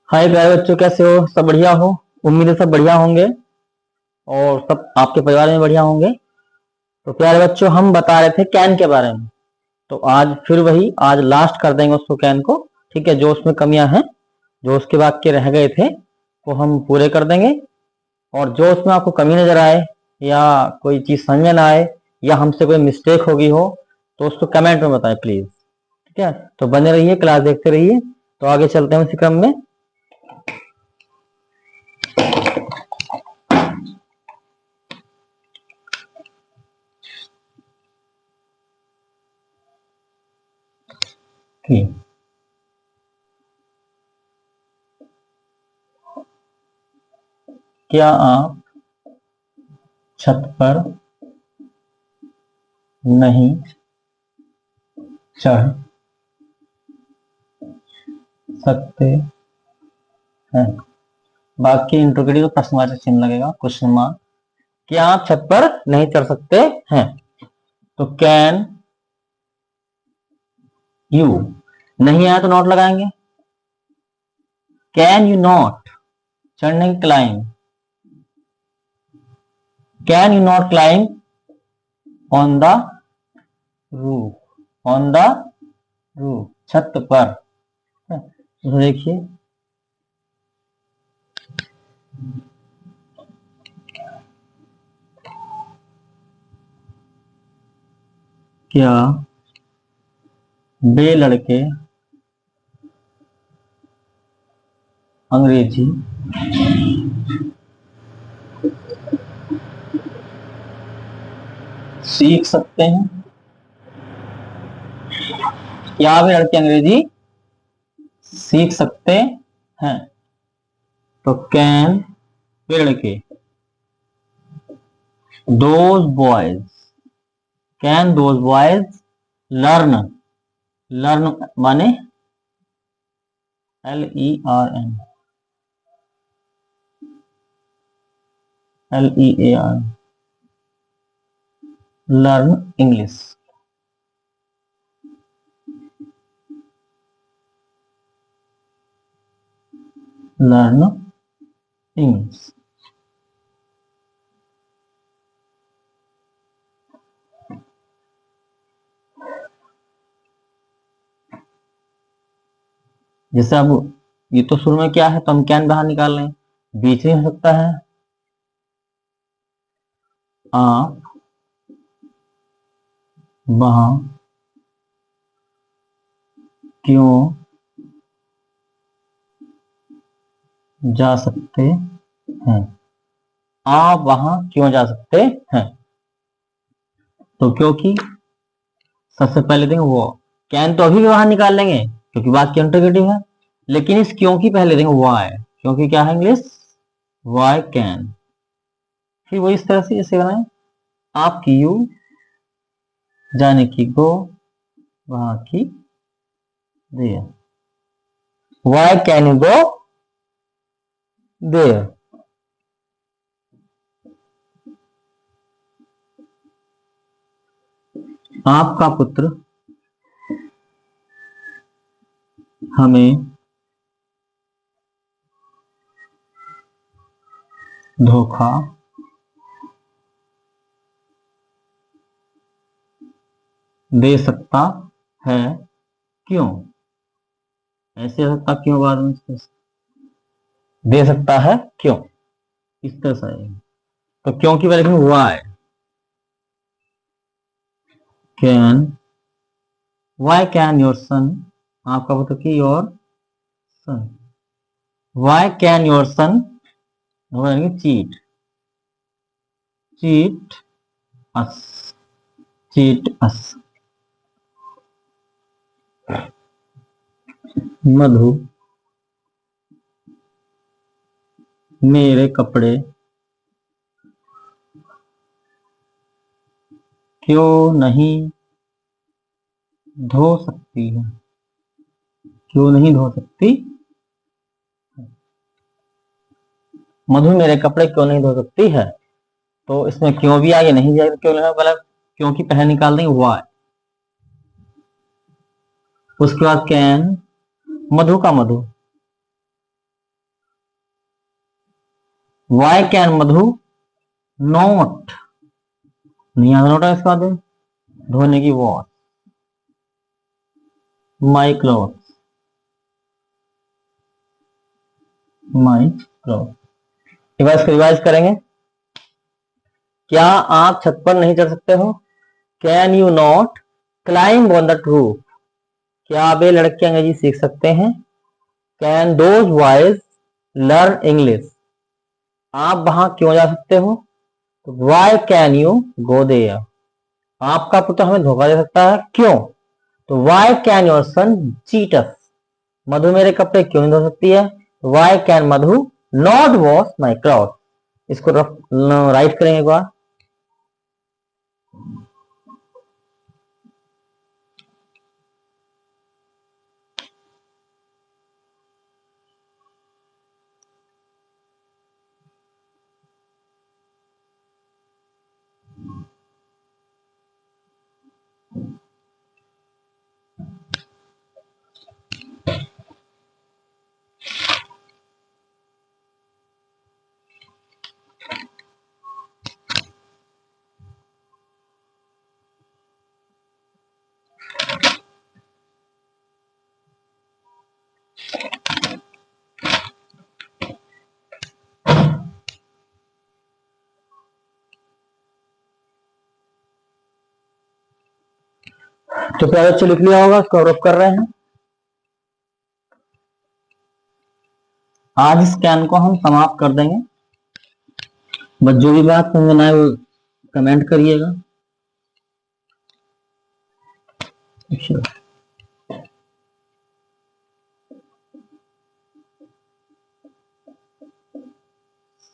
हाय प्यारे बच्चों, कैसे हो? सब बढ़िया हो? उम्मीद है सब बढ़िया होंगे और सब आपके परिवार में बढ़िया होंगे। तो प्यारे बच्चों, हम बता रहे थे कैन के बारे में। तो आज फिर वही, आज लास्ट कर देंगे उसको, कैन को। ठीक है, जो उसमें कमियां हैं, जो उसके वाक्य रह गए थे, वो हम पूरे कर देंगे। और जो उसमें आपको कमी नजर आए या कोई चीज समझ में ना आए या हमसे कोई मिस्टेक होगी हो, तो उसको कमेंट में बताएं प्लीज। ठीक है, तो बने रहिए, क्लास देखते रहिए। तो आगे चलते हैं उसी क्रम में। ठीक। क्या आप छत पर नहीं चढ़ सकते हैं? बाकी इंट्रोगेटिव प्रश्नवाचक चिन्ह लगेगा, क्वेश्चन मार्क। क्या आप छत पर नहीं चढ़ सकते हैं? तो कैन यू, नहीं आया तो नॉट लगाएंगे। कैन यू नॉट, चढ़ने की climb, can you not climb on the roof, on the roof, छत पर। तो देखिए, क्या वे लड़के अंग्रेजी सीख सकते हैं? क्या वे लड़के अंग्रेजी सीख सकते हैं? तो कैन वे लड़के, those boys, can those boys learn, learn माने LERN, LEAR, learn English, learn English. जैसे अब ये तो शुरू में क्या है, तो हम कैन बाहर निकाल लें। बीच में हो सकता है आप वहां क्यों जा सकते हैं? आप वहां क्यों जा सकते हैं? तो क्योंकि सबसे पहले देंगे वो, कैन तो अभी भी बाहर निकाल लेंगे क्योंकि वाक्य इंटरोगेटिव है। लेकिन इस क्यों की पहले देंगे वाई, क्योंकि क्या है इंग्लिश, वाई कैन। फिर वो इस तरह से जैसे बनाए, आपकी यू, जाने की गो, वहां की there, why can you go there. आपका पुत्र हमें धोखा दे सकता है, क्यों? ऐसे हो सकता क्यों, बाद में दे सकता है क्यों, इस तरह से आएगा। तो क्यों की वजह why can, why can your son, आपका पुत्र की your son, why can your son cheat, cheat us, cheat us. Madhu मेरे कपड़े क्यों नहीं धो सकती है, क्यों नहीं धो सकती? मधु मेरे कपड़े क्यों नहीं धो सकती है। तो इसमें क्यों भी आगे नहीं जाएगा, क्यों लेना पहले, क्योंकि पहले निकाल देंगे वाई। उसके बाद कैन, मधु का Madhu, why can Madhu not, नहीं आता नोट है इसके बाद धोने की wash my cloth, my cloth. Revise करेंगे। क्या आप छत पर नहीं चढ़ सकते हो? Can you not climb on the roof? क्या वे लड़के अंग्रेजी सीख सकते हैं? Can those boys learn English? आप वहां क्यों जा सकते हो? Why can you go there? आपका पुत्र हमें धोखा दे सकता है, क्यों? तो why can your son cheat us? Madhu मेरे कपड़े क्यों नहीं धो सकती है? Why can Madhu not wash my cloth? इसको राइट करेंगे एक बार। तो प्यारे बच्चे लिख लिया होगा, इसको रब कर रहे हैं। आज इस स्कैन को हम समाप्त कर देंगे। बस जो भी बात समझ में आए वो कमेंट करिएगा।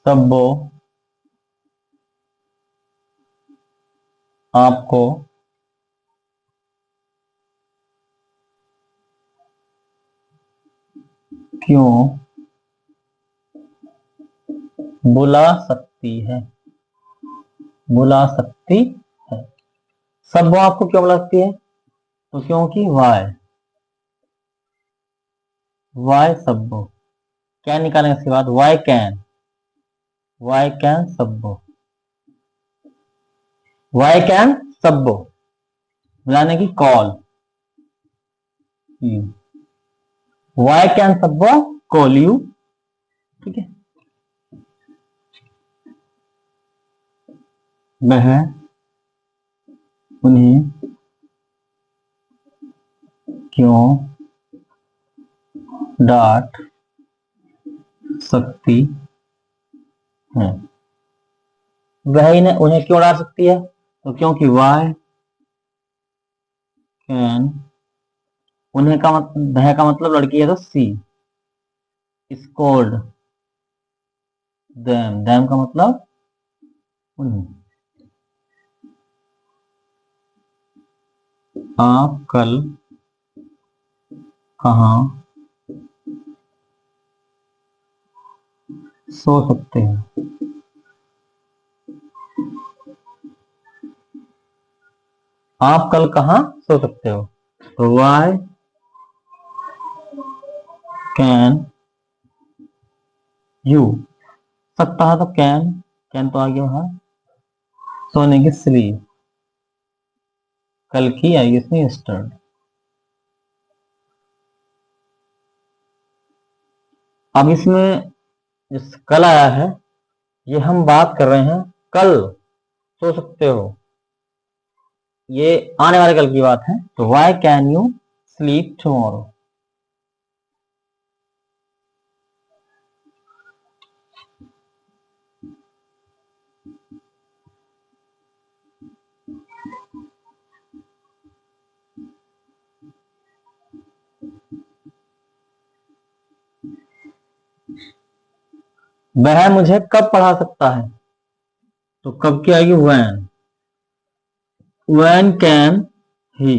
सबो आपको क्यों बुला सकती है? बुला सकती है। सबो आपको क्यों बुला सकती है? तो क्योंकि वाई सबो। क्या निकालेंगे इसके बाद? वाई कैन सबो, वाई कैन सबो बुलाने की कॉल यू, वाई कैन सबो कॉल यू। ठीक है, वह उन्हें क्यों डांट सकती है? वह उन्हें क्यों डांट सकती है? तो क्योंकि वाई कैन, उन्हें का मतलब, वह का मतलब लड़की है तो सी, स्कोल्ड देम का मतलब उन्हें। आप कल कहाँ सो सकते हैं? आप कल कहाँ सो सकते हो? तो वाई कैन यू, सकता है तो कैन तो आ गया है, सोने की स्लीप, कल की आई इसमें स्टर्ड। अब इसमें जिस कल आया है, ये हम बात कर रहे हैं कल सो सकते हो, ये आने वाले कल की बात है। तो why can you sleep tomorrow? वह मुझे कब पढ़ा सकता है? तो कब की आएगी? व्हेन कैन ही,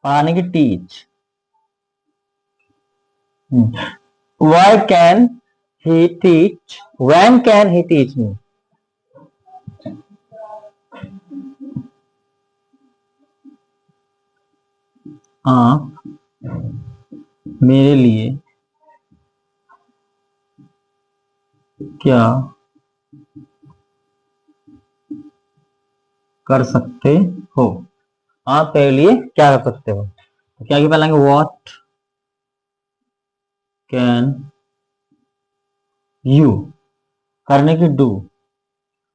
पढ़ाने की teach. Why can he teach, when can he teach me? आप मेरे लिए क्या कर सकते हो, आप मेरे लिए क्या कर सकते हो। तो क्या पहले लेंगे, व्हाट कैन यू, करने की do,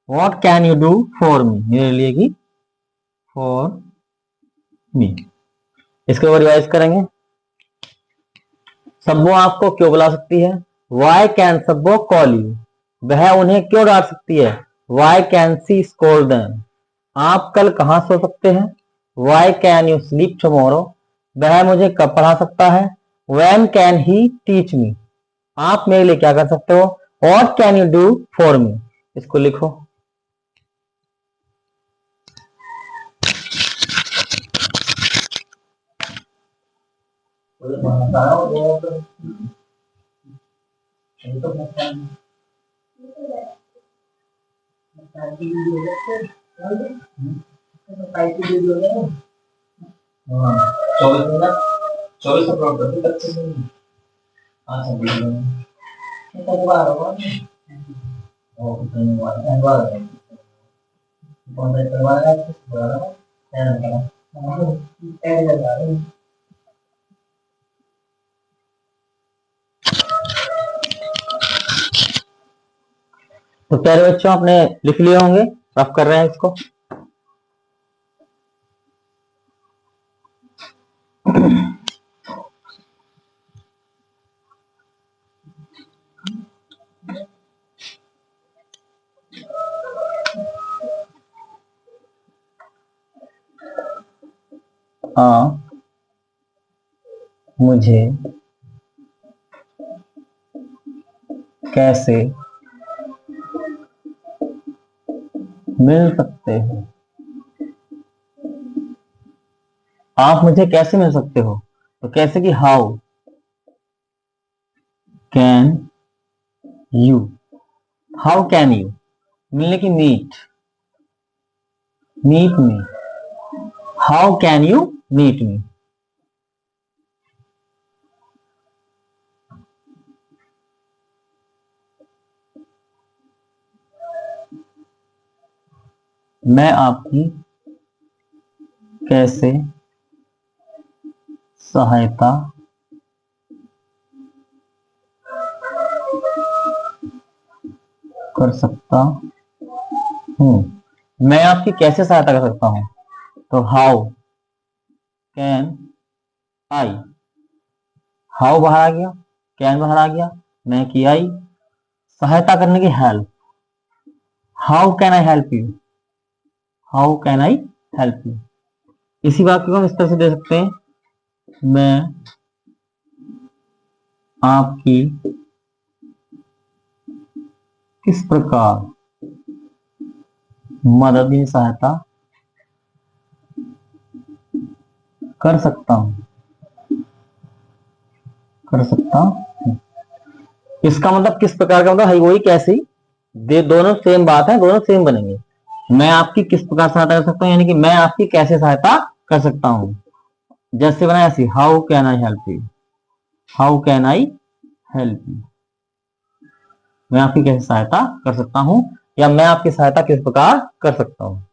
what can you do for मी, मेरे लिए की फॉर मी। इसके ऊपर रिवाइज करेंगे। सब्बो आपको क्यों बुला सकती है, वाई कैन सब्बो कॉल यू, वह उन्हें क्यों डांट सकती है, why can she scold them. आप कल कहां सो सकते हैं, why can you sleep tomorrow, वह मुझे कब पढ़ा सकता है, when can he teach me. आप मेरे लिए क्या कर सकते हो, what can you do for me. इसको लिखो। हाँ, 24 मिनट, 24 अपलोड कर दो बच्चे में। हाँ, सब ये तो बार होगा। ओ कितने बार है, कौन सा करवा रहा है, बता रहा हूँ, क्या ना करा, ऐड लगा रहा हूँ। तो प्यारे बच्चों, आपने लिख लिए होंगे, रफ कर रहे हैं इसको। हाँ, मुझे कैसे मिल सकते हो, आप मुझे कैसे मिल सकते हो। तो कैसे कि how can you, how can you, मिलने की meet, meet me, how can you meet me. मैं आपकी कैसे सहायता कर सकता हूँ, मैं आपकी कैसे सहायता कर सकता हूँ। तो हाउ कैन आई, हाउ बाहर आ गया, कैन बाहर आ गया, मैं की आई, सहायता करने की help, how can I help you, how can I help you. इसी वाक्य को हम इस तरह से दे सकते हैं, मैं आपकी किस प्रकार मदद की सहायता कर सकता हूँ, कर सकता हूँ। इसका मतलब किस प्रकार का मतलब है, वही कैसे ही, दे दोनों सेम बात है, दोनों सेम बनेंगे। मैं आपकी किस प्रकार सहायता कर सकता हूँ, यानी कि मैं आपकी कैसे सहायता कर सकता हूँ। जैसे बनाया ऐसी, how can I help you, how can I help you, मैं आपकी कैसे सहायता कर सकता हूँ, या मैं आपकी सहायता किस प्रकार कर सकता हूँ।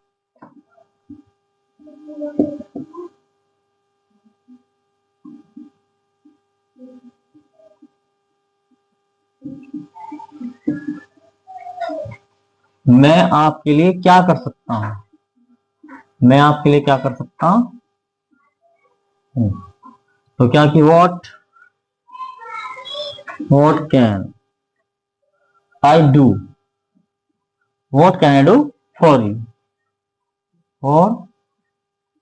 मैं आपके लिए क्या कर सकता हूँ, मैं आपके लिए क्या कर सकता हूँ। तो क्या कि what can I do, what can I do for you, for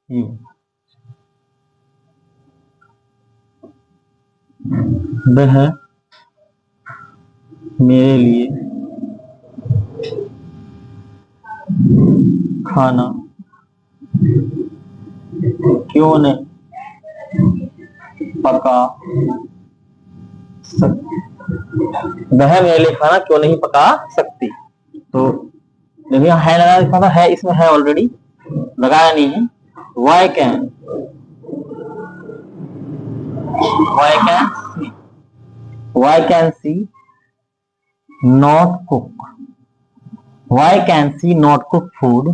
you, वह मेरे लिए खाना क्यों नहीं पका सकती, वह मेरे लिए खाना क्यों नहीं पका सकती। तो देखिए यहाँ है लगा लिखा था, है इसमें है ऑलरेडी, लगाया नहीं है। Why can, why can she, why can she not cook, why can she not cook food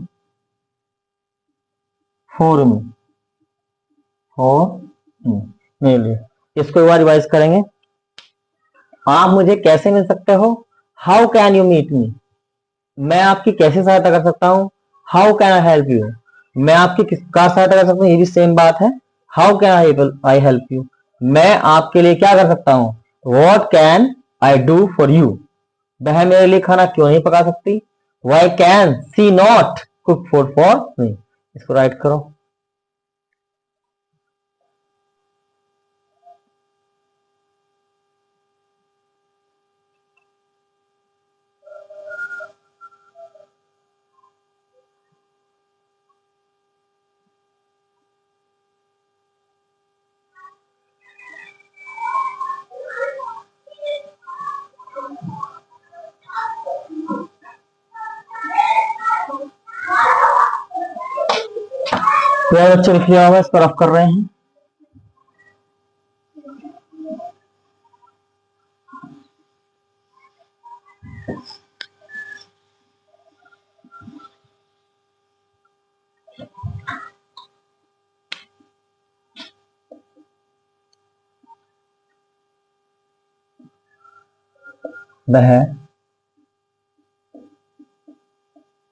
for me, for मेरे लिए। इसको एक बार रिवाइज करेंगे। आप मुझे कैसे मिल सकते हो, how can you meet me, मैं आपकी कैसे सहायता कर सकता हूँ, how can I help you, मैं आपकी किसका सहायता कर सकता हूँ, ये भी सेम बात है, how can I help you, मैं आपके लिए क्या कर सकता हूँ, what can I do for you, वह मेरे लिए खाना क्यों नहीं पका सकती, why can she not cook food for me. इसको राइट करो। तो बच्चे लिख लिया होगा, इसको रफ कर रहे हैं। वह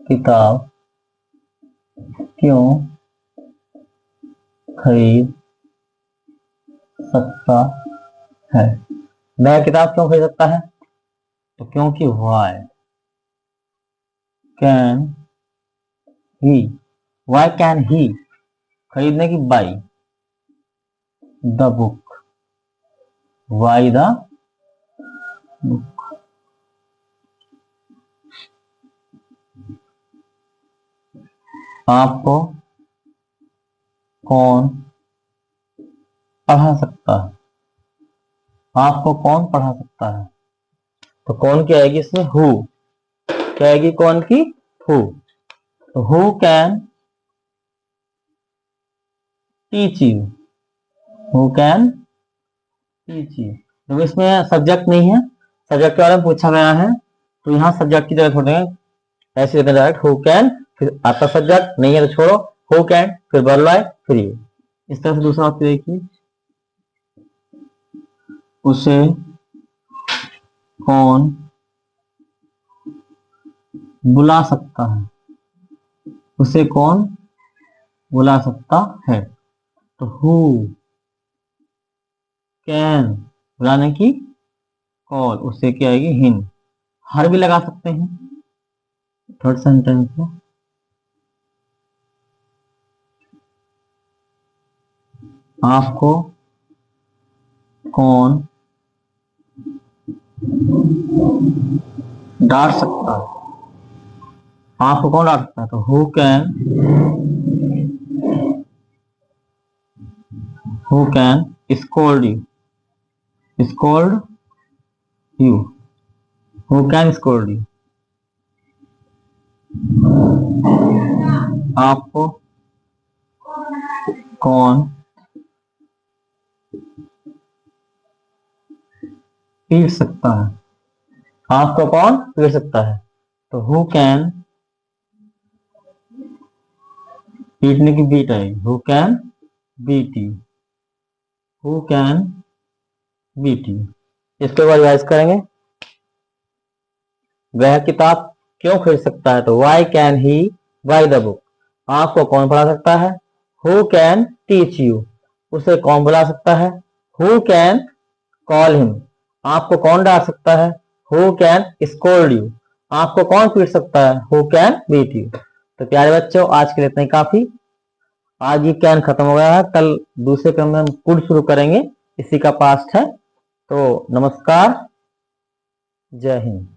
किताब क्यों खरीद सकता है, वह किताब क्यों खरीद सकता है, तो क्योंकि why can he, why can he खरीदने की, buy the book, why the book. आपको कौन पढ़ा सकता है, आपको कौन पढ़ा सकता है, तो कौन क्या आएगी इसमें, हु, क्या आएगी कौन की, हु, तो who can teach you, who can teach you. तो इसमें सब्जेक्ट नहीं है, सब्जेक्ट के बारे में पूछा गया है, तो यहाँ सब्जेक्ट की जगह छोड़ेंगे, ऐसे देते डायरेक्ट, हु कैन, फिर आपका सब्जेक्ट नहीं है तो छोड़ो, हु कैन, फिर वर्ब आए, फिर यू। इस तरह से दूसरा वाक्य देखिए, उसे कौन बुला सकता है, उसे कौन बुला सकता है, तो हु कैन बुलाने की, कॉल उससे क्या आएगी, हिन, हर भी लगा सकते हैं थर्ड सेंटेंस में। आपको कौन डांट सकता है, आपको कौन डांट सकता है, तो who can scold you, scold you, who can scold you. आपको कौन पीट सकता है, आपको कौन पीट सकता है, तो हु कैन, पीटने की बीट आएगी, who can beat you, who can beat you. इसके बाद रिवाइज करेंगे। वह किताब क्यों खरीद सकता है, तो why can he buy the book, आपको कौन पढ़ा सकता है, हु कैन टीच यू, उसे कौन बुला सकता है, हु कैन कॉल हिम, आपको कौन डांट सकता है, हु कैन स्कोल्ड यू, आपको कौन पीट सकता है, हु कैन बीट यू। तो प्यारे बच्चों, आज के लिए इतना ही काफी। आज ये कैन खत्म हो गया है, कल दूसरे क्रम में हम कुड शुरू करेंगे, इसी का पास्ट है। तो नमस्कार, जय हिंद।